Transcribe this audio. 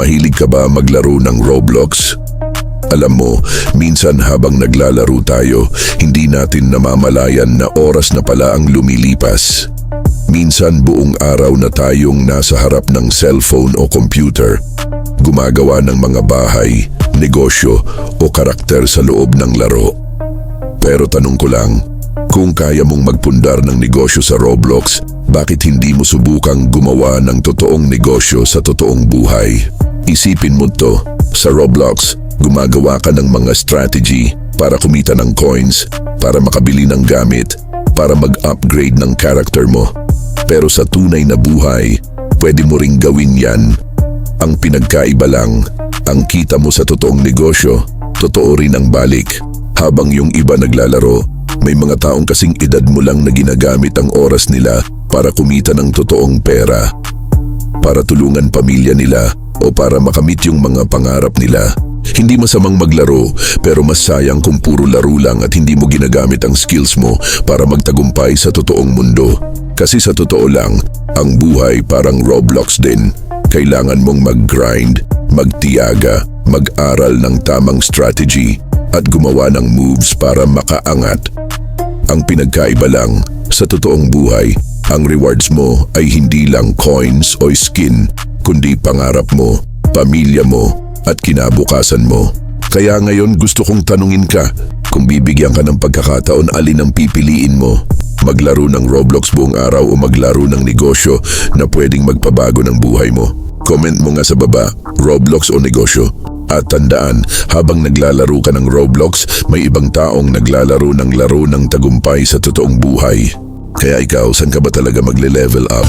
Mahilig ka ba maglaro ng Roblox? Alam mo, minsan habang naglalaro tayo, hindi natin namamalayan na oras na pala ang lumilipas. Minsan buong araw na tayong nasa harap ng cellphone o computer, gumagawa ng mga bahay, negosyo o karakter sa loob ng laro. Pero tanong ko lang, kung kaya mong magpundar ng negosyo sa Roblox, bakit hindi mo subukang gumawa ng totoong negosyo sa totoong buhay? Isipin mo to, sa Roblox, gumagawa ka ng mga strategy para kumita ng coins, para makabili ng gamit, para mag-upgrade ng character mo. Pero sa tunay na buhay, pwede mo ring gawin yan. Ang pinagkaiba lang, ang kita mo sa totoong negosyo, totoo rin ang balik. Habang yung iba naglalaro, may mga taong kasing edad mo lang na ginagamit ang oras nila para kumita ng totoong pera. Para tulungan pamilya nila o para makamit yung mga pangarap nila. Hindi masamang maglaro, pero mas sayang kung puro laro lang at hindi mo ginagamit ang skills mo para magtagumpay sa totoong mundo. Kasi sa totoo lang, ang buhay parang Roblox din. Kailangan mong mag-grind, magtiyaga, mag-aral ng tamang strategy at gumawa ng moves para makaangat. Ang pinagkaiba lang, sa totoong buhay, ang rewards mo ay hindi lang coins o skin, kundi pangarap mo, pamilya mo, at kinabukasan mo. Kaya ngayon gusto kong tanungin ka, kung bibigyan ka ng pagkakataon, alin ang pipiliin mo? Maglaro ng Roblox buong araw o maglaro ng negosyo na pwedeng magpabago ng buhay mo? Comment mo nga sa baba, Roblox o negosyo. At tandaan, habang naglalaro ka ng Roblox, may ibang taong naglalaro ng laro ng tagumpay sa totoong buhay. Kaya ikaw, saan ka ba talaga magle-level up?